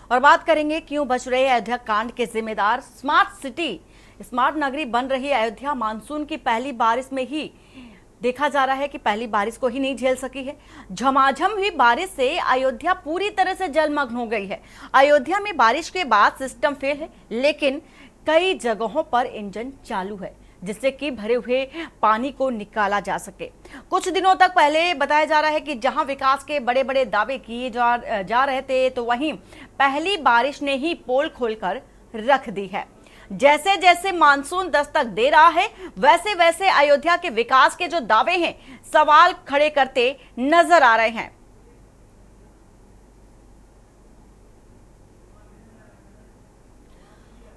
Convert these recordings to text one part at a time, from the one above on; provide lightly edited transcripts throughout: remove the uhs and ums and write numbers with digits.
और बात करेंगे क्यों बच रहे अयोध्या कांड के जिम्मेदार। स्मार्ट सिटी, स्मार्ट नगरी बन रही अयोध्या मानसून की पहली बारिश में ही देखा जा रहा है कि पहली बारिश को ही नहीं झेल सकी है। झमाझम हुई बारिश से अयोध्या पूरी तरह से जलमग्न हो गई है। अयोध्या में बारिश के बाद सिस्टम फेल है, लेकिन कई जगहों पर इंजन चालू है जिससे कि भरे हुए पानी को निकाला जा सके। कुछ दिनों तक पहले बताया जा रहा है कि जहां विकास के बड़े बड़े दावे किए जा रहे थे, तो वहीं पहली बारिश ने ही पोल खोलकर रख दी है। जैसे जैसे मानसून दस्तक दे रहा है, वैसे वैसे अयोध्या के विकास के जो दावे हैं, सवाल खड़े करते नजर आ रहे हैं।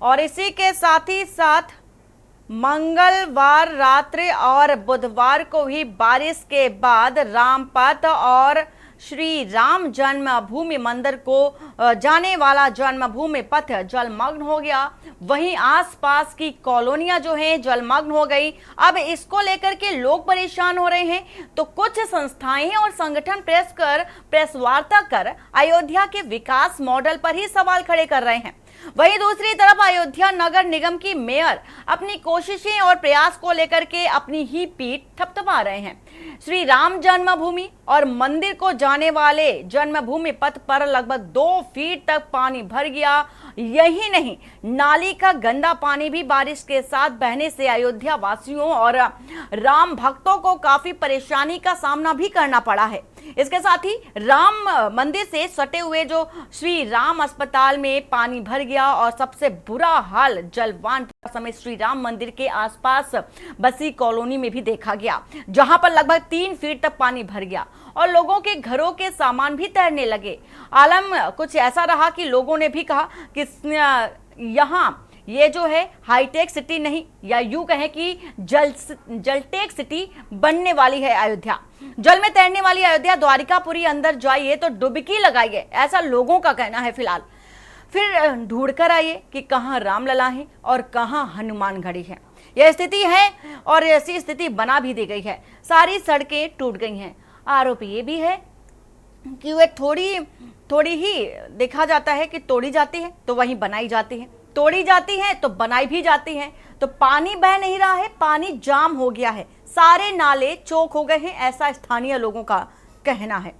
और इसी के साथ ही साथ मंगलवार रात्रि और बुधवार को ही बारिश के बाद रामपथ और श्री राम जन्मभूमि मंदिर को जाने वाला जन्मभूमि पथ जलमग्न हो गया। वहीं आसपास की कॉलोनियां जो हैं जलमग्न हो गई। अब इसको लेकर के लोग परेशान हो रहे हैं, तो कुछ संस्थाएं और संगठन प्रेस वार्ता कर अयोध्या के विकास मॉडल पर ही सवाल खड़े कर रहे हैं। वहीं दूसरी तरफ अयोध्या नगर निगम की मेयर अपनी कोशिशें और प्रयास को लेकर के अपनी ही पीठ थपथपा रहे हैं। श्री राम जन्मभूमि और मंदिर को जाने वाले जन्मभूमि पथ पर लगभग 2 फीट तक पानी भर गया। यही नहीं, नाली का गंदा पानी भी बारिश के साथ बहने से अयोध्या वासियों और राम भक्तों को काफी परेशानी का सामना भी करना पड़ा है। इसके साथ ही राम मंदिर से सटे हुए जो श्री राम अस्पताल में पानी भर गया और सबसे बुरा हाल जलवान समेत श्री राम मंदिर के आसपास बसी कॉलोनी में भी देखा गया, जहां पर लगभग 3 फीट तक पानी भर गया और लोगों के घरों के सामान भी तैरने लगे। आलम कुछ ऐसा रहा कि लोगों ने भी कहा कि यहाँ ये जो है हाईटेक सिटी नहीं, या यूं कहें कि जलटेक सिटी बनने वाली है अयोध्या। जल में तैरने वाली अयोध्या द्वारिकापुरी अंदर जाइए तो डुबकी लगाइए, ऐसा लोगों का कहना है। फिलहाल फिर ढूंढ कर आइए कि कहां रामलला है और कहां हनुमानगढ़ी है। यह स्थिति है और ऐसी स्थिति बना भी दी गई है। सारी सड़कें टूट गई हैं। आरोप ये भी है कि वे थोड़ी ही देखा जाता है कि तोड़ी जाती है तो वहीं बनाई जाती है, तोड़ी जाती है तो बनाई भी जाती है। तो पानी बह नहीं रहा है, पानी जाम हो गया है, सारे नाले चौक हो गए हैं, ऐसा स्थानीय लोगों का कहना है।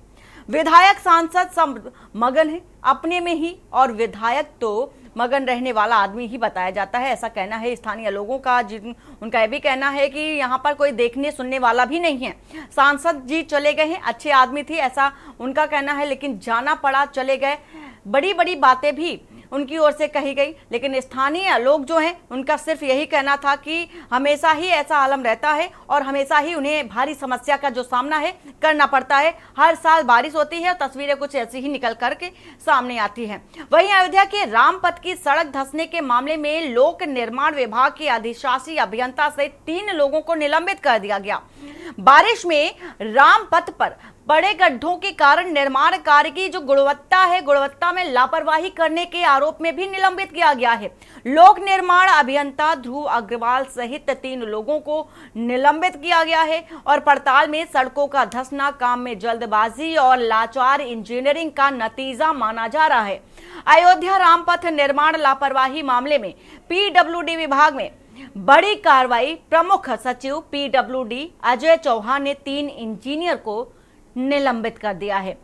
विधायक सांसद सब मगन है अपने में ही, और विधायक तो मगन रहने वाला आदमी ही बताया जाता है, ऐसा कहना है स्थानीय लोगों का। उनका यह भी कहना है कि यहाँ पर कोई देखने सुनने वाला भी नहीं है। सांसद जी चले गए हैं, अच्छे आदमी थे ऐसा उनका कहना है, लेकिन जाना पड़ा, चले गए। बड़ी बड़ी बातें भी उनकी ओर से कही गई, लेकिन स्थानीय लोग जो हैं उनका सिर्फ यही कहना था कि हमेशा ही ऐसा आलम रहता है और हमेशा ही उन्हें भारी समस्या का जो सामना है करना पड़ता है। हर साल बारिश होती है और तस्वीरें कुछ ऐसी ही निकल करके सामने आती हैं। वहीं अयोध्या के रामपथ की सड़क धंसने के मामले में लोक निर्माण विभाग के अधिशासी अभियंता सहित 3 लोगों को निलंबित कर दिया गया। बारिश में रामपथ पर बड़े गड्ढों के कारण निर्माण कार्य की जो गुणवत्ता में लापरवाही करने के आरोप में भी निलंबित किया गया है। लोक निर्माण अभियंता ध्रुव अग्रवाल सहित 3 लोगों को निलंबित किया गया है और पड़ताल में सड़कों का धंसना काम में जल्दबाजी और लाचार इंजीनियरिंग का नतीजा माना जा रहा है। अयोध्या रामपथ निर्माण लापरवाही मामले में पीडब्ल्यूडी विभाग में बड़ी कार्रवाई। प्रमुख सचिव पीडब्ल्यूडी अजय चौहान ने 3 इंजीनियर को निलंबित कर दिया है।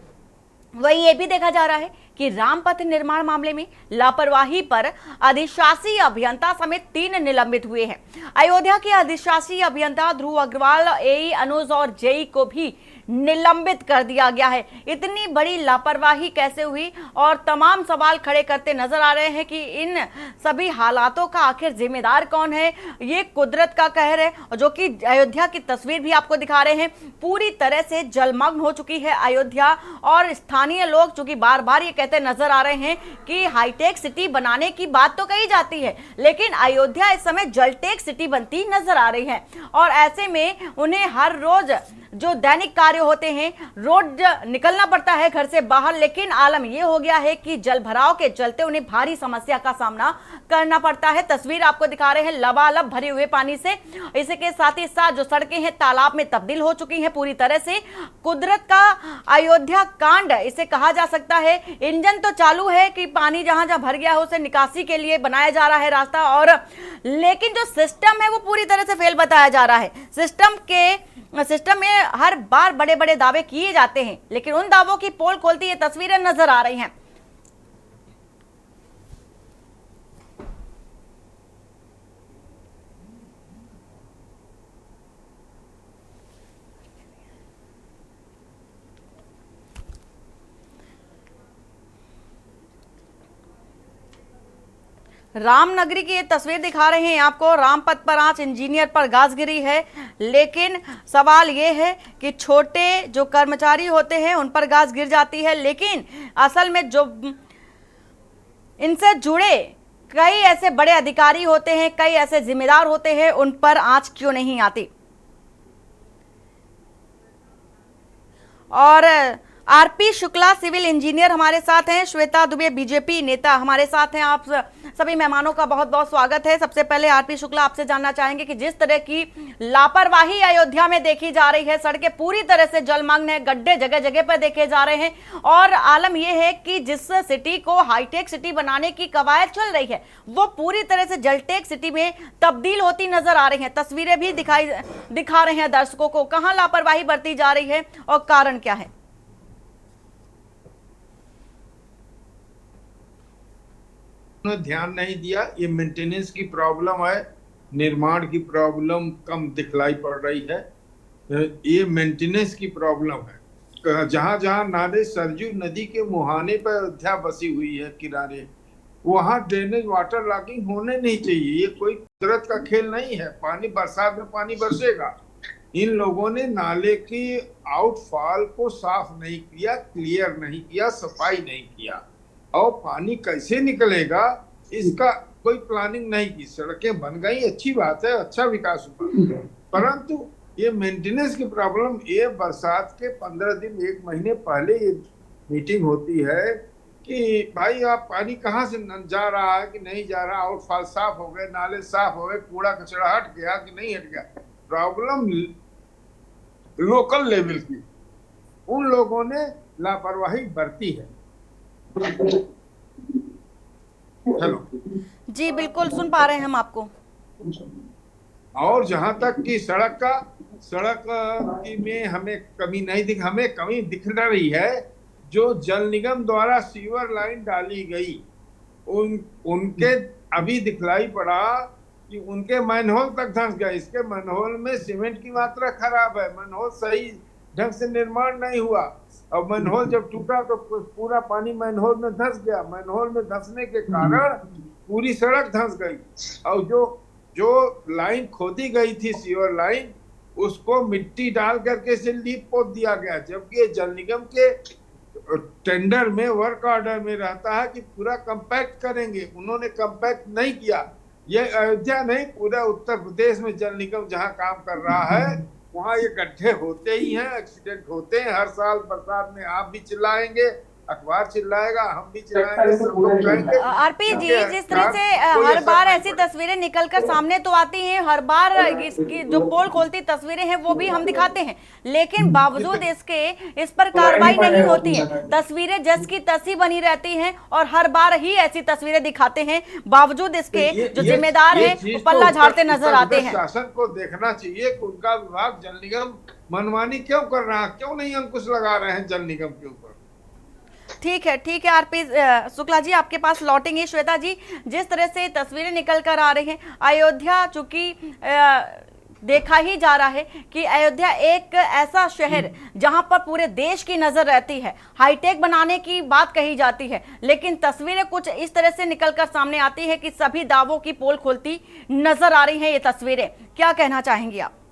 वहीं यह भी देखा जा रहा है कि रामपथ निर्माण मामले में लापरवाही पर अधिशासी अभियंता समेत 3 निलंबित हुए हैं। अयोध्या के अधिशासी अभियंता ध्रुव अग्रवाल, एई अनुज और जेई को भी निलंबित कर दिया गया है। इतनी बड़ी लापरवाही कैसे हुई, और तमाम सवाल खड़े करते नजर आ रहे हैं कि इन सभी हालातों का आखिर जिम्मेदार कौन है। ये कुदरत का कहर है, जो कि अयोध्या की तस्वीर भी आपको दिखा रहे हैं। पूरी तरह से जलमग्न हो चुकी है अयोध्या, और स्थानीय लोग चूंकि बार बार ये कहते नजर आ रहे हैं कि हाईटेक सिटी बनाने की बात तो कही जाती है, लेकिन अयोध्या इस समय जलटेक सिटी बनती नजर आ रही है। और ऐसे में उन्हें हर रोज जो दैनिक कार्य होते हैं, रोज निकलना पड़ता है घर से बाहर, लेकिन आलम यह हो गया है कि जल भराव के चलते उन्हें भारी समस्या का सामना करना पड़ता है। तस्वीर आपको दिखा रहे हैं लबालब भरे हुए पानी से। इसके साथ ही साथ जो सड़कें हैं तालाब में तब्दील हो चुकी हैं पूरी तरह से। कुदरत का अयोध्या कांड इसे कहा जा सकता है। इंजन तो चालू है कि पानी जहां जहां भर गया है उसे निकासी के लिए बनाया जा रहा है रास्ता, और लेकिन जो सिस्टम है वो पूरी तरह से फेल बताया जा रहा है। सिस्टम में हर बार बड़े बड़े दावे किए जाते हैं, लेकिन उन दावों की पोल खोलती ये तस्वीरें नजर आ रही हैं। रामनगरी की ये तस्वीर दिखा रहे हैं आपको। रामपथ पर आज इंजीनियर पर घास गिरी है, लेकिन सवाल ये है कि छोटे जो कर्मचारी होते हैं उन पर घास गिर जाती है, लेकिन असल में जो इनसे जुड़े कई ऐसे बड़े अधिकारी होते हैं, कई ऐसे जिम्मेदार होते हैं, उन पर आंच क्यों नहीं आती। और आरपी शुक्ला सिविल इंजीनियर हमारे साथ हैं, श्वेता दुबे बीजेपी नेता हमारे साथ हैं। आप सभी मेहमानों का बहुत बहुत स्वागत है। सबसे पहले आरपी शुक्ला, आपसे जानना चाहेंगे कि जिस तरह की लापरवाही अयोध्या में देखी जा रही है, सड़कें पूरी तरह से जलमग्न है, गड्ढे जगह जगह पर देखे जा रहे हैं, और आलम यह है कि जिस सिटी को हाईटेक सिटी बनाने की कवायद चल रही है वो पूरी तरह से जलटेक सिटी में तब्दील होती नजर आ रही है। तस्वीरें भी दिखा रहे हैं दर्शकों को। कहां लापरवाही बरती जा रही है और कारण क्या है? ध्यान नहीं दिया। ये मेंटेनेंस की प्रॉब्लम है, निर्माण की प्रॉब्लम कम दिखलाई पड़ रही है। ये मेंटेनेंस की प्रॉब्लम है। जहां जहां नाले सरजू नदी के मुहाने पर अयोध्या बसी हुई है किनारे, वहां ड्रेनेज वाटर लॉगिंग होने नहीं चाहिए। ये कोई कुदरत का खेल नहीं है। पानी बरसात में पानी बरसेगा। इन लोगों ने नाले की आउटफॉल को साफ नहीं किया, क्लियर नहीं किया, सफाई नहीं किया, और पानी कैसे निकलेगा इसका कोई प्लानिंग नहीं की। सड़कें बन गई, अच्छी बात है, अच्छा विकास हुआ, परंतु ये मेंटेनेंस की प्रॉब्लम, ये बरसात के 15 दिन 1 महीने पहले ये मीटिंग होती है कि भाई आप पानी कहाँ से जा रहा है कि नहीं जा रहा, आउटफॉल साफ हो गए, नाले साफ हो गए, कूड़ा कचरा हट गया कि नहीं हट गया। प्रॉब्लम लोकल लेवल की, उन लोगों ने लापरवाही बरती है। हेलो जी बिल्कुल, सुन पा रहे हैं हम आपको। और जहां तक कि सड़क की में हमें कमी नहीं हमें कमी दिख रही है। जो जल निगम द्वारा सीवर लाइन डाली गई, उनके अभी दिखलाई पड़ा कि उनके मैनहोल तक धंस गए। इसके मैनहोल में सीमेंट की मात्रा खराब है, मैनहोल सही ढंग से निर्माण नहीं हुआ, और मैनहोल जब टूटा तो पूरा पानी मैनहोल में धंस गया। मैनहोल में धंसने के कारण पूरी सड़क धंस गई, और जो लाइन खोदी गई थी सीवर लाइन, उसको मिट्टी डाल करके से लीप पोत दिया गया, जबकि जल निगम के टेंडर में वर्क ऑर्डर में रहता है कि पूरा कंपैक्ट करेंगे। उन्होंने कंपैक्ट नहीं किया। ये अयोध्या नहीं, पूरा उत्तर प्रदेश में जल निगम जहां काम कर रहा है वहां ये गड्ढे होते ही हैं, एक्सीडेंट होते हैं। हर साल बरसात में आप भी चिल्लाएंगे, अखबार चिल्लाएगा, हम भी चिल्लाएंगे, सब लोग कहेंगे। आरपी जी, जिस तरह से हर बार ऐसी तस्वीरें निकलकर सामने तो आती हैं, हर बार इसकी जो पोल खोलती तस्वीरें हैं वो भी हम दिखाते हैं, लेकिन बावजूद इसके इस पर कार्रवाई नहीं होती है। तस्वीरें जस की तसी बनी रहती हैं और हर बार ही ऐसी तस्वीरें दिखाते हैं, बावजूद इसके जो जिम्मेदार है वो पल्ला झाड़ते नजर आते हैं। शासन को देखना चाहिए कि उनका विभाग जल निगम मनमानी क्यों कर रहा है, क्यों नहीं अंकुश लगा रहे हैं जल निगम के ऊपर। ठीक है आरपी शुक्ला जी, आपके पास लौटेंगे। श्वेता जी, जिस तरह से तस्वीरें निकल कर आ रही हैं, अयोध्या चूंकि देखा ही जा रहा है कि अयोध्या एक ऐसा शहर जहां पर पूरे देश की नजर रहती है, हाईटेक बनाने की बात कही जाती है, लेकिन तस्वीरें कुछ इस तरह से निकलकर सामने आती है कि सभी दावों की पोल खोलती नजर आ रही हैं ये तस्वीरें। क्या कहना चाहेंगी आप?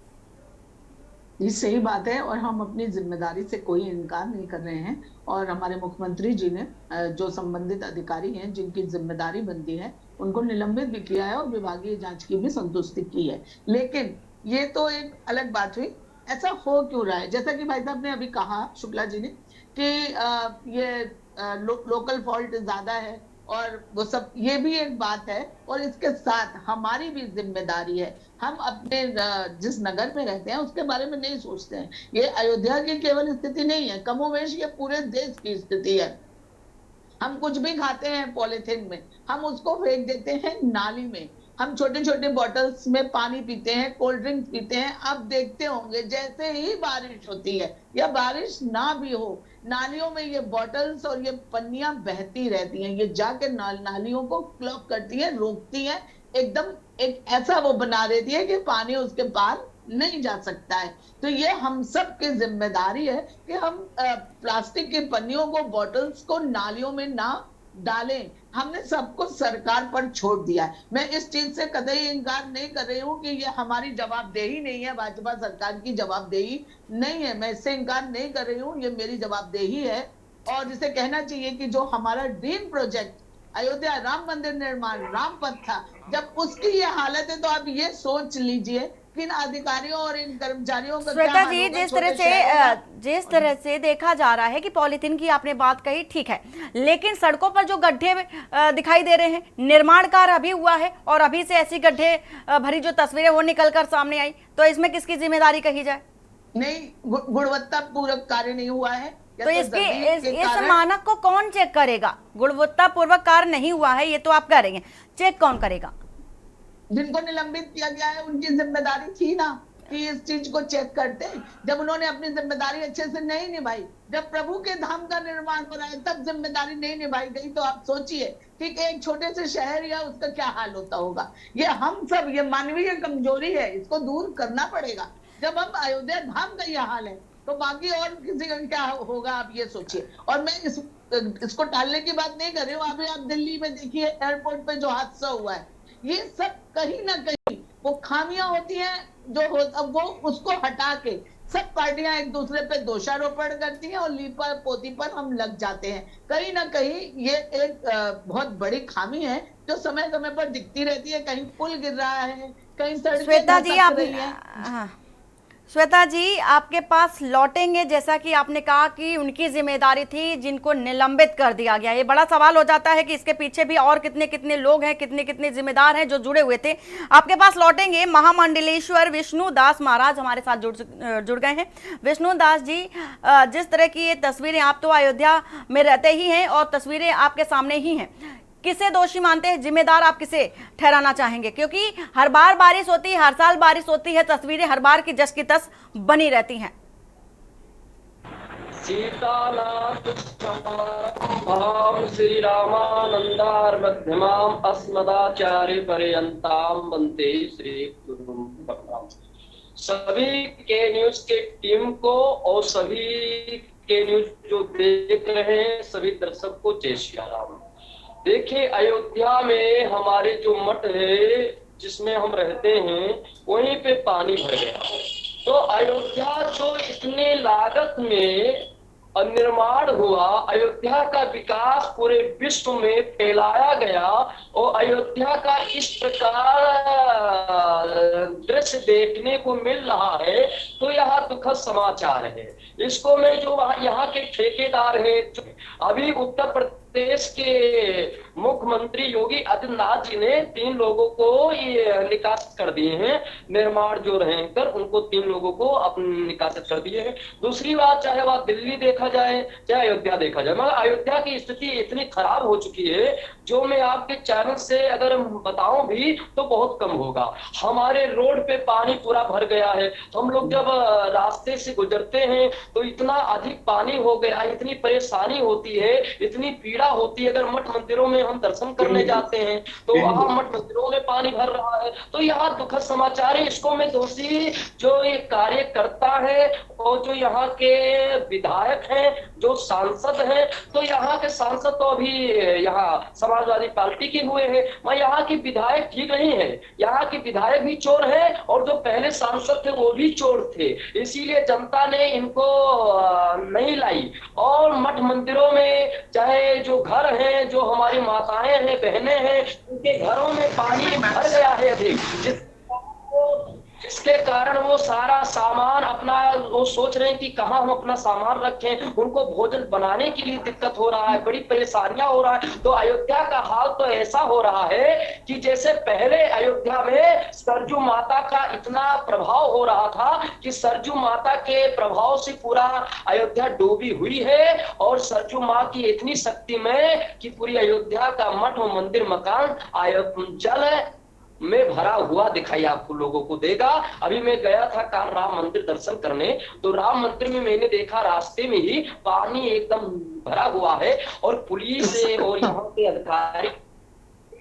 ये सही बात है, और हम अपनी जिम्मेदारी से कोई इनकार नहीं कर रहे हैं, और हमारे मुख्यमंत्री जी ने जो संबंधित अधिकारी हैं जिनकी जिम्मेदारी बनती है उनको निलंबित भी किया है और विभागीय जांच की भी संतुष्टि की है। लेकिन ये तो एक अलग बात हुई ऐसा हो क्यों रहा है? जैसा कि भाई साहब ने अभी कहा, शुक्ला जी ने, कि ये लोकल फॉल्ट ज्यादा है और वो सब, ये भी एक बात है। और इसके साथ हमारी भी जिम्मेदारी है, हम अपने जिस नगर में रहते हैं उसके बारे में नहीं सोचते हैं। ये अयोध्या की केवल स्थिति नहीं है, कमोवेश ये पूरे देश की स्थिति है। हम कुछ भी खाते हैं पॉलिथीन में, हम उसको फेंक देते हैं नाली में। हम छोटे छोटे बॉटल्स में पानी पीते हैं, कोल्ड ड्रिंक पीते हैं। आप देखते होंगे जैसे ही बारिश होती है या बारिश ना भी हो, नालियों में ये बॉटल्स और ये पन्नियां बहती रहती हैं। ये जाके नालियों को क्लॉग करती है, रोकती है, एकदम एक ऐसा वो बना देती है कि पानी उसके पार नहीं जा सकता है। तो ये हम सब की जिम्मेदारी है कि हम प्लास्टिक की पन्नियों को, बॉटल्स को नालियों में ना डालें। हमने सब कुछ सरकार पर छोड़ दिया है। मैं इस चीज से कतई इनकार नहीं कर रही हूँ कि ये हमारी जवाबदेही नहीं है, भाजपा सरकार की जवाबदेही नहीं है, मैं इससे इनकार नहीं कर रही हूँ, ये मेरी जवाबदेही है। और जिसे कहना चाहिए कि जो हमारा ड्रीम प्रोजेक्ट अयोध्या राम मंदिर निर्माण, राम पथ था, जब उसकी ये हालत है तो आप ये सोच लीजिए कि इन अधिकारियों और इन कर्मचारियों का क्या श्वेता हाल जी, होगा। जिस तरह से देखा जा रहा है कि पॉलिथीन की आपने बात कही, ठीक है, लेकिन सड़कों पर जो गड्ढे दिखाई दे रहे हैं, निर्माण कार्य अभी हुआ है और अभी से ऐसी गड्ढे भरी जो तस्वीरें वो निकलकर सामने आई, तो इसमें किसकी जिम्मेदारी कही जाए? नहीं, गुणवत्ता पूर्वक कार्य नहीं हुआ है। तो इस मानक को कौन चेक करेगा? गुणवत्ता पूर्वक कार्य नहीं हुआ है ये तो आप कह रही हैं, चेक कौन करेगा? जिनको निलंबित किया गया है उनकी जिम्मेदारी थी ना कि इस चीज को चेक करते। जब उन्होंने अपनी जिम्मेदारी अच्छे से नहीं निभाई, जब प्रभु के धाम का निर्माण हो रहा है तब जिम्मेदारी नहीं निभाई गई, तो आप सोचिए कि एक छोटे से शहर या उसका क्या हाल होता होगा। ये हम सब, ये मानवीय कमजोरी है, इसको दूर करना पड़ेगा। जब हम अयोध्या धाम का यह हाल है तो बाकी और किसी का क्या होगा, आप ये सोचिए। और मैं इसको टालने की बात नहीं कर रही हूँ। अभी आप दिल्ली में देखिए, एयरपोर्ट पे जो हादसा हुआ है, ये सब कहीं ना कहीं वो खामियां होती हैं जो अब वो उसको हटा के सब पार्टियां एक दूसरे पे दोषारोपण करती हैं और लीपा पोती पर हम लग जाते हैं। कहीं ना कहीं ये एक बहुत बड़ी खामी है जो समय समय पर दिखती रहती है। कहीं पुल गिर रहा है, कहीं सड़कें श्वेता जी, धंसक रही हैं। हाँ, श्वेता जी आपके पास लौटेंगे। जैसा कि आपने कहा कि उनकी जिम्मेदारी थी जिनको निलंबित कर दिया गया, ये बड़ा सवाल हो जाता है कि इसके पीछे भी और कितने कितने लोग हैं, कितने कितने जिम्मेदार हैं जो जुड़े हुए थे। आपके पास लौटेंगे। महामंडलेश्वर विष्णु दास महाराज हमारे साथ जुड़ गए हैं। विष्णु दास जी, जिस तरह की ये तस्वीरें, आप तो अयोध्या में रहते ही हैं और तस्वीरें आपके सामने ही हैं, किसे दोषी मानते हैं, जिम्मेदार आप किसे ठहराना चाहेंगे? क्योंकि हर बार बारिश होती है, हर साल बारिश होती है, तस्वीरें हर बार की जस की तस बनी रहती हैं। श्री रामानंदार मध्यमाम अस्मदाचार्य पर्यंताम वंदे श्री गुरुम। सभी के न्यूज के टीम को और सभी के न्यूज जो देख रहे हैं सभी दर्शक को जय श्री राम। देखिए, अयोध्या में हमारे जो मठ है जिसमें हम रहते हैं वहीं पे पानी भर गया। तो अयोध्या जो इतने लागत में निर्माण हुआ, अयोध्या का विकास पूरे विश्व में फैलाया गया और अयोध्या का इस प्रकार दृश्य देखने को मिल रहा है तो यह दुखद समाचार है। इसको मैं जो यहाँ के ठेकेदार हैं, अभी उत्तर प्रदेश के मुख्यमंत्री योगी आदित्यनाथ जी ने 3 लोगों को ये निकासित कर दिए हैं। निर्माण जो रहेंगे उनको 3 लोगों को अपने निकासित कर दिए हैं। दूसरी बात, चाहे वह दिल्ली देखा जाए चाहे अयोध्या देखा जाए, मगर अयोध्या की स्थिति इतनी खराब हो चुकी है जो मैं आपके चैनल से अगर बताऊं भी तो बहुत कम होगा। हमारे रोड पे पानी पूरा भर गया है। हम लोग जब रास्ते से गुजरते हैं तो इतना अधिक पानी हो गया, इतनी परेशानी होती है, इतनी पीड़ा होती है। अगर मठ मंदिरों में हम दर्शन करने जाते हैं तो वहां मठ मंदिरों में पानी भर रहा है। तो यह दुखद समाचार है। इसको मैं दोषी जो ये कार्य करता है और जो यहाँ के विधायक हैं, जो सांसद हैं, तो यहाँ के सांसद तो अभी यहाँ समाजवादी पार्टी के हुए हैं, मगर यहाँ के विधायक ठीक नहीं है। यहाँ के विधायक भी चोर हैं और जो पहले सांसद थे वो भी चोर थे। इसीलिए जनता ने इनको नहीं लाई। और मठ मंदिरों में चाहे जो घर हैं, जो हमारी माताएं हैं, बहनें हैं, उनके घरों में पानी भर गया है अधिक, इसके कारण वो सारा सामान अपना, वो सोच रहे हैं कि कहाँ हम अपना सामान रखें, उनको भोजन बनाने के लिए दिक्कत हो रहा है, बड़ी परेशानियां हो रहा है। तो अयोध्या का हाल तो ऐसा हो रहा है कि जैसे पहले अयोध्या में सरजू माता का इतना प्रभाव हो रहा था कि सरजू माता के प्रभाव से पूरा अयोध्या डूबी हुई है, और सरजू माँ की इतनी शक्ति में कि पूरी अयोध्या का मठ और मंदिर मकान जल में भरा हुआ दिखाई आपको लोगों को देगा। अभी मैं गया था कल राम मंदिर दर्शन करने, तो राम मंदिर में मैंने देखा रास्ते में ही पानी एकदम भरा हुआ है, और पुलिस और यहाँ के अधिकारी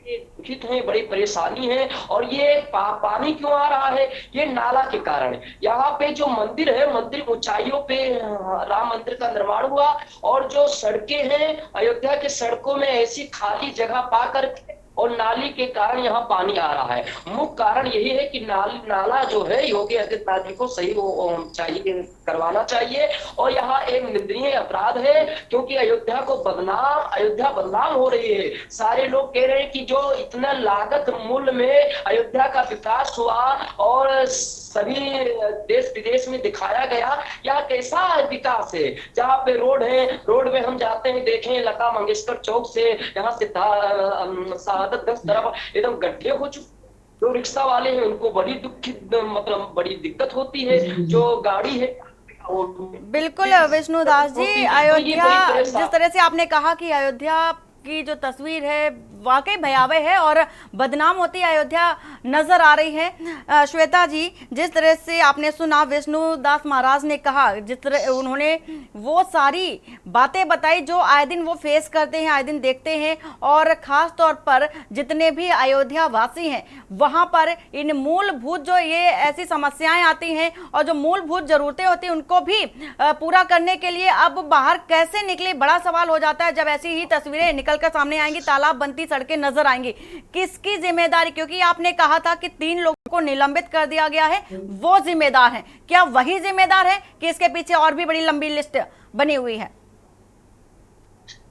दुखित हैं, बड़ी परेशानी है। और ये पानी क्यों आ रहा है? ये नाला के कारण। यहाँ पे जो मंदिर है, मंदिर ऊंचाइयों पे राम मंदिर का निर्माण हुआ, और जो सड़कें हैं अयोध्या के सड़कों में ऐसी खाली जगह पा करके और नाली के कारण यहाँ पानी आ रहा है। मुख्य कारण यही है कि नाला जो है योगी आदित्यनाथ जी को सही वो चाहिए, करवाना चाहिए। और यहाँ एक निंदनीय अपराध है, क्योंकि अयोध्या बदनाम हो रही है। सारे लोग कह रहे हैं कि जो इतना लागत मूल्य में अयोध्या का विकास हुआ और सभी देश विदेश में दिखाया गया, यह कैसा विकास है? जहाँ पे रोड है, रोड में हम जाते हैं, देखें लता मंगेशकर चौक से यहाँ से शहादतगंज तरफ एकदम गड्ढे हो चुके। जो रिक्शा वाले हैं उनको बड़ी दुखित, मतलब बड़ी दिक्कत होती है। जो गाड़ी है बिल्कुल विष्णुदास जी, अयोध्या जिस तरह से आपने कहा कि अयोध्या की जो तस्वीर है वाकई भयावह है और बदनाम होती अयोध्या नजर आ रही है। श्वेता जी, जिस तरह से आपने सुना विष्णुदास महाराज ने कहा, जिस तरह उन्होंने वो सारी बातें बताई जो आए दिन वो फेस करते हैं, आए दिन देखते हैं, और ख़ास तौर पर जितने भी अयोध्या वासी हैं वहाँ पर इन मूलभूत जो ये ऐसी समस्याएं आती हैं और जो मूलभूत ज़रूरतें होती हैं उनको भी पूरा करने के लिए अब बाहर कैसे निकले, बड़ा सवाल हो जाता है जब ऐसी ही तस्वीरें निकलकर सामने आएंगी, तालाब बनती सड़कें नजर आएंगी। किसकी जिम्मेदारी? क्योंकि आपने कहा था कि 3 लोगों को निलंबित कर दिया गया है, वो जिम्मेदार हैं। क्या वही जिम्मेदार है कि इसके पीछे और भी बड़ी लंबी लिस्ट बनी हुई है?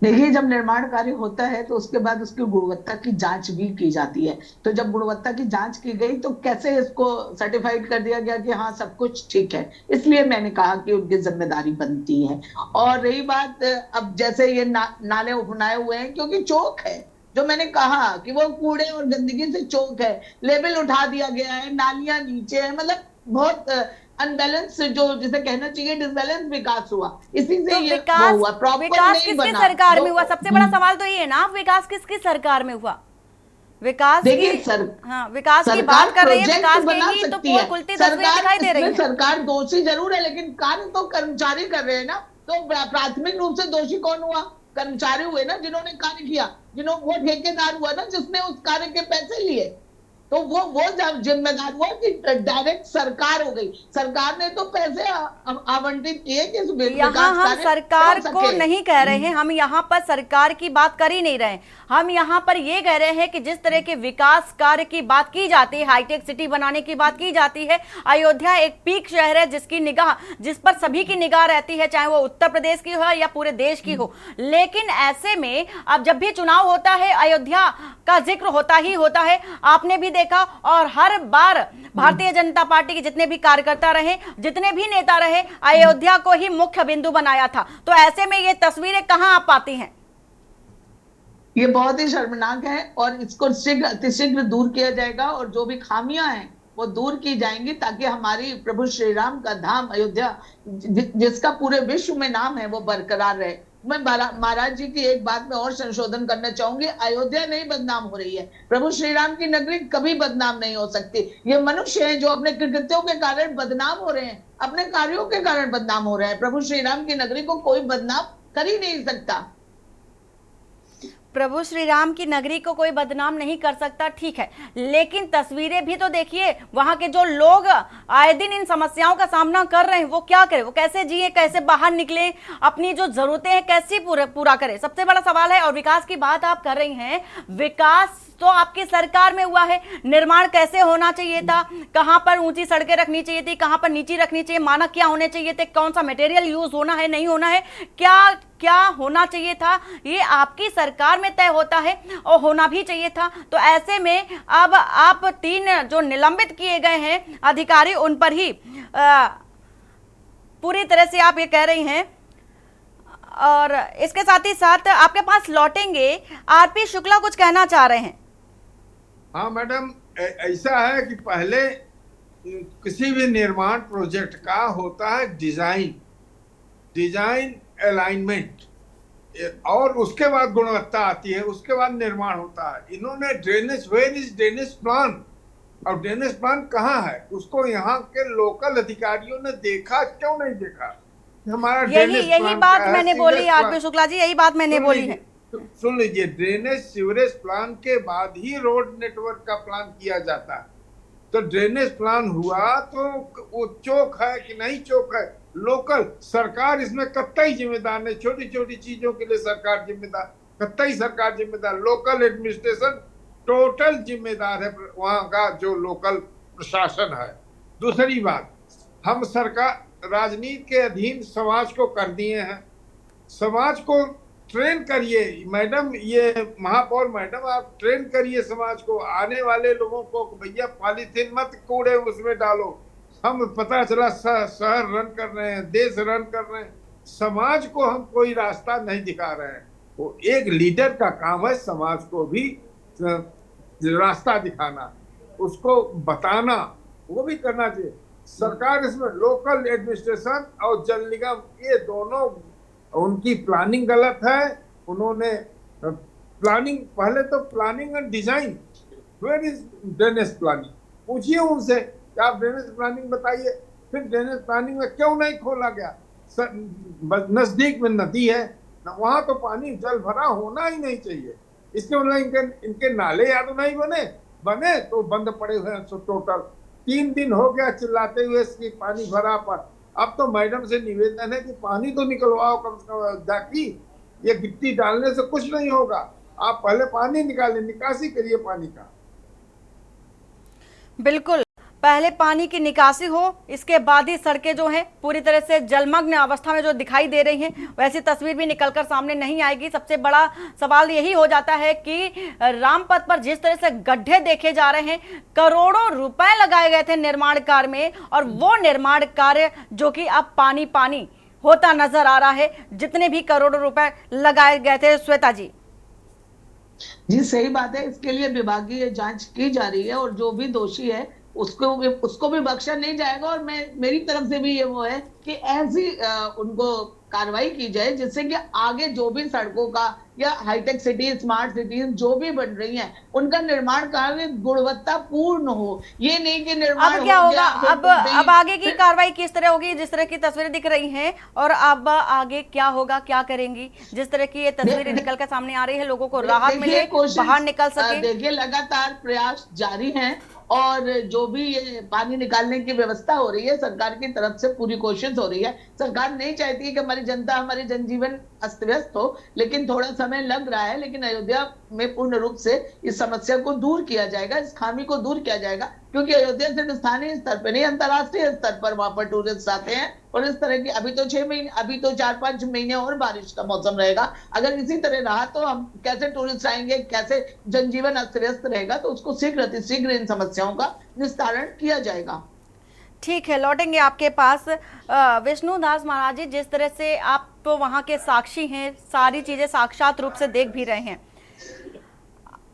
देखिए, जब निर्माण कार्य होता है तो उसके बाद उसकी गुणवत्ता की जांच भी की जाती है। तो जब गुणवत्ता की जांच की गई तो कैसे इसको सर्टिफाइड कर दिया गया कि हाँ सब कुछ ठीक है। इसलिए मैंने कहा कि उनकी जिम्मेदारी बनती है। और रही बात, अब जैसे ये नाले उपनाए हुए हैं क्योंकि चौक है, जो मैंने कहा कि वो कूड़े और गंदगी से चौक है, लेवल उठा दिया गया है, नालियां नीचे है, मतलब बहुत अनबैलेंस, जो जिसे कहना चाहिए डिसबैलेंस विकास हुआ। इसी से तो ये विकास हुआ, प्रॉपर विकास नहीं किसकी बना। सरकार में हुआ? सबसे बड़ा सवाल तो ये है ना, विकास किसकी सरकार में हुआ? विकास देखिए की, हाँ, विकास की बात कर रही है, विकास की तो पोल खुलती तस्वीर दिखाई दे रही है। सरकार दोषी जरूर है, लेकिन कार्य तो कर्मचारी कर रहे हैं ना। तो प्राथमिक रूप से दोषी कौन हुआ? कर्मचारी हुए ना, जिन्होंने कार्य किया, वो ठेकेदार हुआ ना जिसने उस कार्य के पैसे लिए। तो वो जिम्मेदार हुआ कि डायरेक्ट सरकार हो गई। सरकार ने तो पैसे आवंटित किए कि यहाँ हम सरकार को नहीं कह रहे हैं, हम यहाँ पर सरकार की बात कर ही नहीं रहे हैं। हम यहाँ पर ये कह रहे हैं कि जिस तरह के विकास कार्य की बात की जाती है, हाईटेक सिटी बनाने की बात की जाती है, अयोध्या एक पीक शहर है जिसकी निगाह, जिस पर सभी की निगाह रहती है, चाहे वो उत्तर प्रदेश की हो या पूरे देश की हो। लेकिन ऐसे में अब जब भी चुनाव होता है अयोध्या का जिक्र होता ही होता है। आपने भी देखा, और हर बार भारतीय जनता पार्टी के जितने भी कार्यकर्ता रहे, जितने भी नेता रहे, अयोध्या को ही मुख्य बिंदु बनाया था। तो ऐसे में ये तस्वीरें कहां आ पाती हैं? ये बहुत ही शर्मनाक है और इसको अतिशीघ्र दूर किया जाएगा, और जो भी खामियां हैं वो दूर की जाएंगी, ताकि हमारी प्रभु श्री राम का धाम अयोध्या, जिसका पूरे विश्व में नाम है, वो बरकरार रहे। मैं महाराज जी की एक बात में और संशोधन करना चाहूंगी, अयोध्या नहीं बदनाम हो रही है, प्रभु श्री राम की नगरी कभी बदनाम नहीं हो सकती। ये मनुष्य हैं जो अपने कृत्यों के कारण बदनाम हो रहे हैं, अपने कार्यों के कारण बदनाम हो रहे हैं। प्रभु श्री राम की नगरी को कोई बदनाम कर ही नहीं सकता। प्रभु श्री राम की नगरी को कोई बदनाम नहीं कर सकता, ठीक है, लेकिन तस्वीरें भी तो देखिए। वहां के जो लोग आए दिन इन समस्याओं का सामना कर रहे हैं, वो क्या करें, वो कैसे जिए, कैसे बाहर निकले, अपनी जो जरूरतें हैं कैसे पूरा करें, सबसे बड़ा सवाल है। और विकास की बात आप कर रही हैं, विकास तो आपकी सरकार में हुआ है। निर्माण कैसे होना चाहिए था, कहां पर ऊंची सड़कें रखनी चाहिए थी, कहां पर नीची रखनी चाहिए, मानक क्या होने चाहिए थे, कौन सा मटेरियल यूज होना है, नहीं होना है, क्या क्या होना चाहिए था, ये आपकी सरकार में तय होता है और होना भी चाहिए था। तो ऐसे में अब आप 3 जो निलंबित किए गए हैं अधिकारी, उन पर ही पूरी तरह से आप ये कह रही हैं, और इसके साथ ही साथ आपके पास लौटेंगे आरपी शुक्ला कुछ कहना चाह रहे हैं। हाँ मैडम, ऐसा है कि पहले किसी भी निर्माण प्रोजेक्ट का होता है डिजाइन अलाइनमेंट, और उसके बाद गुणवत्ता आती है, उसके बाद निर्माण होता है। इन्होंने वेयर इज ड्रेनेज प्लान, और ड्रेनेज प्लान कहाँ है, उसको यहाँ के लोकल अधिकारियों ने देखा, क्यों नहीं देखा? हमारा यही बात मैंने बोली आरपी शुक्ला जी, यही बात मैंने बोली है। सुन लीजिए, ड्रेनेज सीवरेज प्लान के बाद ही रोड नेटवर्क का प्लान किया जाता है। तो ड्रेनेज प्लान हुआ तो वो चौक है कि नहीं चौक है, लोकल सरकार इसमें कतई जिम्मेदार नहीं। छोटी छोटी चीजों के लिए सरकार जिम्मेदार, कतई सरकार जिम्मेदार, लोकल एडमिनिस्ट्रेशन टोटल जिम्मेदार है, वहां का जो लोकल प्रशासन है। दूसरी बात, हम सरकार राजनीति के अधीन समाज को कर दिए हैं। समाज को ट्रेन करिए मैडम, ये महापौर मैडम, आप ट्रेन करिए समाज को, आने वाले लोगों को, भैया पॉलीथीन मत कूड़े उसमें डालो। हम पता चला शहर रन कर रहे हैं, देश रन कर रहे हैं, समाज को हम कोई रास्ता नहीं दिखा रहे हैं। वो एक लीडर का काम है समाज को भी रास्ता दिखाना, उसको बताना, वो भी करना चाहिए। सरकार इसमें लोकल एडमिनिस्ट्रेशन और जल निगम, ये दोनों, उनकी प्लानिंग गलत है। उन्होंने प्लानिंग, पहले तो planning and design, where is drainage planning, पूछिए उनसे कि आप ड्रेनेज प्लानिंग बताइए। फिर ड्रेनेज प्लानिंग में क्यों नहीं खोला गया? नजदीक में नदी है, वहां तो पानी जल भरा होना ही नहीं चाहिए। इसके मतलब इनके नाले या तो नहीं बने तो बंद पड़े हुए हैं टोटल। 3 दिन हो गया चिल्लाते हुए इसकी पानी भरा पर। अब तो मैडम से निवेदन है कि पानी तो निकलवाओ कम से कम जाके, ये गिट्टी डालने से कुछ नहीं होगा। आप पहले पानी निकालें, निकासी करिए पानी का। बिल्कुल, पहले पानी की निकासी हो, इसके बाद ही सड़कें जो हैं पूरी तरह से जलमग्न अवस्था में जो दिखाई दे रही हैं, वैसी तस्वीर भी निकलकर सामने नहीं आएगी। सबसे बड़ा सवाल यही हो जाता है कि रामपथ पर जिस तरह से गड्ढे देखे जा रहे हैं, करोड़ों रुपए लगाए गए थे निर्माण कार्य में, और वो निर्माण कार्य जो कि अब पानी पानी होता नजर आ रहा है, जितने भी करोड़ों रुपए लगाए गए थे। श्वेता जी जी सही बात है, इसके लिए विभागीय जांच की जा रही है, और जो भी दोषी है उसको भी बख्शा नहीं जाएगा। और मेरी तरफ से भी ये वो है कि ऐसी उनको कार्रवाई की जाए जिससे कि आगे जो भी सड़कों का या हाईटेक सिटी, स्मार्ट सिटीज जो भी बन रही हैं, उनका निर्माण कार्य गुणवत्ता पूर्ण हो। ये नहीं कि निर्माण अब क्या होगा, अब आगे की कार्रवाई किस तरह होगी? जिस तरह की तस्वीरें दिख रही हैं, और अब आगे क्या होगा, क्या करेंगी? जिस तरह की ये तस्वीरें निकल कर सामने आ रही है, लोगों को राहत मिले, बाहर निकल सके। देखिए लगातार प्रयास जारी हैं, और जो भी ये पानी निकालने की व्यवस्था हो रही है, सरकार की तरफ से पूरी कोशिश हो रही है। सरकार नहीं चाहती है कि हमारी जनता, हमारी जनजीवन अस्त व्यस्त हो, लेकिन थोड़ा समय लग रहा है। लेकिन अयोध्या में पूर्ण रूप से इस समस्या को दूर किया जाएगा, इस खामी को दूर किया जाएगा, क्योंकि अयोध्या सिर्फ स्थानीय स्तर पर नहीं, अंतर्राष्ट्रीय स्तर पर वहां पर टूरिस्ट आते हैं। और इस तरह की अभी तो 6 महीने, अभी तो 4-5 महीने और बारिश का मौसम रहेगा। अगर इसी तरह रहा तो हम कैसे टूरिस्ट आएंगे, कैसे जनजीवन अस्त व्यस्त रहेगा? तो उसको शीघ्र इन समस्याओं का निस्तारण किया जाएगा। ठीक है, लौटेंगे आपके पास। विष्णु दास महाराज जी, जिस तरह से आप तो वहाँ के साक्षी हैं, सारी चीजें साक्षात रूप से देख भी रहे हैं,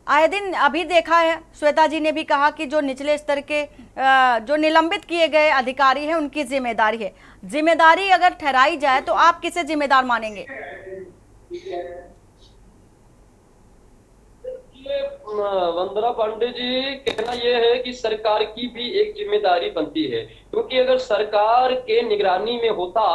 आए दिन अभी देखा है, श्वेता जी ने भी कहा कि जो निचले स्तर के जो निलंबित किए गए अधिकारी हैं, उनकी जिम्मेदारी है। जिम्मेदारी अगर ठहराई जाए तो आप किसे जिम्मेदार मानेंगे? वंदना पांडे जी, कहना यह है कि सरकार की भी एक जिम्मेदारी बनती है, क्योंकि अगर सरकार के निगरानी में होता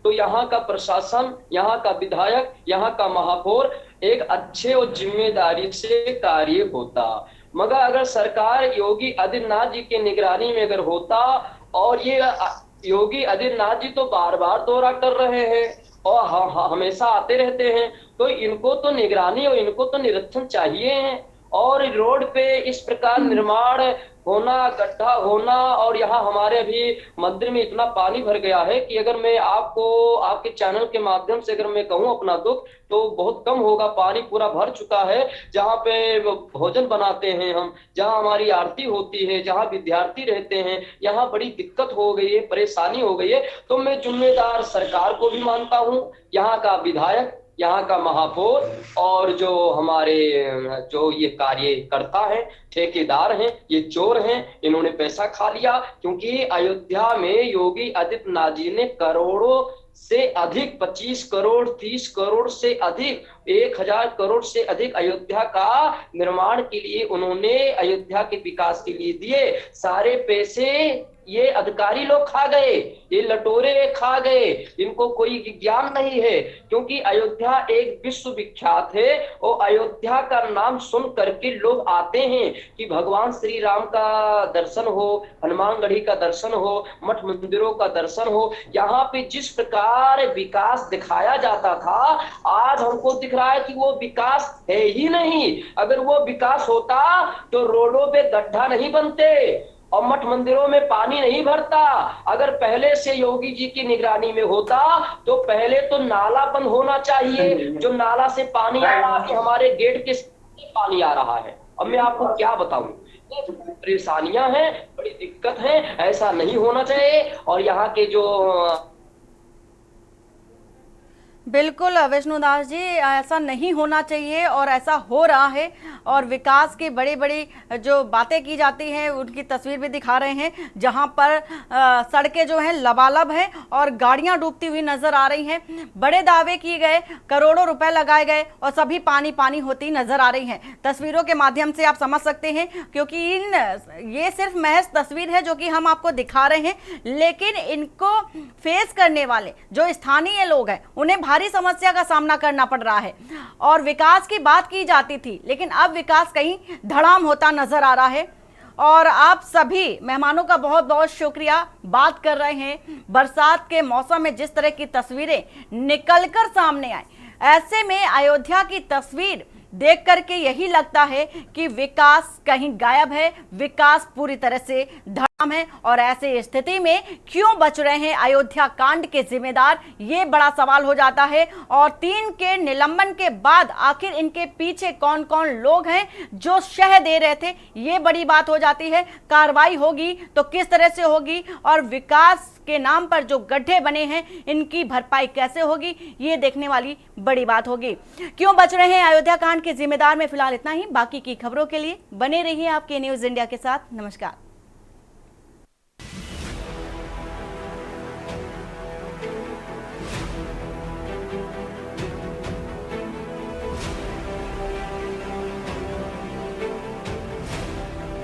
तो यहाँ का प्रशासन, यहाँ का विधायक, यहाँ का महापौर एक अच्छे और जिम्मेदारी से कार्य होता। मगर अगर सरकार योगी आदित्यनाथ जी के निगरानी में अगर होता, और ये योगी आदित्यनाथ जी तो बार बार दौरा कर रहे हैं और हमेशा आते रहते हैं, तो इनको तो निगरानी और इनको तो निरीक्षण चाहिए है। और रोड पे इस प्रकार निर्माण होना, गड्ढा होना, और यहाँ हमारे अभी मंदिर में इतना पानी भर गया है कि अगर मैं आपको आपके चैनल के माध्यम से अगर मैं कहूँ अपना दुख तो बहुत कम होगा। पानी पूरा भर चुका है। जहाँ पे भोजन बनाते हैं हम, जहाँ हमारी आरती होती है, जहाँ विद्यार्थी रहते हैं, यहाँ बड़ी दिक्कत हो गई है, परेशानी हो गई है। तो मैं जिम्मेदार सरकार को भी मानता हूँ, यहाँ का विधायक, यहाँ का महापौर, और जो हमारे जो ये कार्यकर्ता हैं, ठेकेदार हैं, ये चोर हैं, इन्होंने पैसा खा लिया। क्योंकि अयोध्या में योगी आदित्यनाथ जी ने करोड़ों से अधिक, 25 करोड़, 30 करोड़ से अधिक, 1000 करोड़ से अधिक अयोध्या का निर्माण के लिए उन्होंने, अयोध्या के विकास के लिए दिए। सारे पैसे ये अधिकारी लोग खा गए, ये लटोरे खा गए, इनको कोई ज्ञान नहीं है। क्योंकि अयोध्या एक विश्व विख्यात है और अयोध्या का नाम सुन करके लोग आते हैं कि भगवान श्री राम का दर्शन हो, हनुमानगढ़ी का दर्शन हो, मठ मंदिरों का दर्शन हो। यहाँ पे जिस प्रकार विकास दिखाया जाता था, आज हमको दिख रहा है कि वो विकास है ही नहीं। अगर वो विकास होता तो रोडों पे गड्ढा नहीं बनते और मठ मंदिरों में पानी नहीं भरता। अगर पहले से योगी जी की निगरानी में होता तो पहले तो नाला बंद होना चाहिए। जो नाला से पानी आ रहा है, हमारे गेट के सामने पानी आ रहा है। अब मैं आपको क्या बताऊं, परेशानियां हैं, बड़ी दिक्कत है, ऐसा नहीं होना चाहिए। और यहाँ के जो बिल्कुल विष्णुदास जी, ऐसा नहीं होना चाहिए और ऐसा हो रहा है। और विकास की बड़ी बड़ी जो बातें की जाती हैं उनकी तस्वीर भी दिखा रहे हैं, जहां पर सड़कें जो हैं लबालब हैं और गाड़ियां डूबती हुई नजर आ रही हैं। बड़े दावे किए गए, करोड़ों रुपए लगाए गए और सभी पानी पानी होती नजर आ रही हैं। तस्वीरों के माध्यम से आप समझ सकते हैं, क्योंकि ये सिर्फ महज तस्वीर है जो कि हम आपको दिखा रहे हैं, लेकिन इनको फेस करने वाले जो स्थानीय लोग हैं उन्हें भारी समस्या का सामना करना पड़ रहा है। और विकास की बात की जाती थी, लेकिन अब विकास कहीं धड़ाम होता नजर आ रहा है। और आप सभी मेहमानों का बहुत बहुत शुक्रिया। बात कर रहे हैं बरसात के मौसम में जिस तरह की तस्वीरें निकलकर सामने आए, ऐसे में अयोध्या की तस्वीर देख करके यही लगता है कि विकास कहीं गायब है, विकास पूरी तरह से धड़ाम है। और ऐसे स्थिति में क्यों बच रहे हैं अयोध्या कांड के जिम्मेदार, ये बड़ा सवाल हो जाता है। और 3 के निलंबन के बाद आखिर इनके पीछे कौन कौन लोग हैं जो शह दे रहे थे, ये बड़ी बात हो जाती है। कार्रवाई होगी तो किस तरह से होगी, और विकास के नाम पर जो गड्ढे बने हैं इनकी भरपाई कैसे होगी, ये देखने वाली बड़ी बात होगी। क्यों बच रहे हैं अयोध्या कांड के जिम्मेदार में फिलहाल इतना ही। बाकी की खबरों के लिए बने रहिए आपके न्यूज़ इंडिया के साथ। नमस्कार।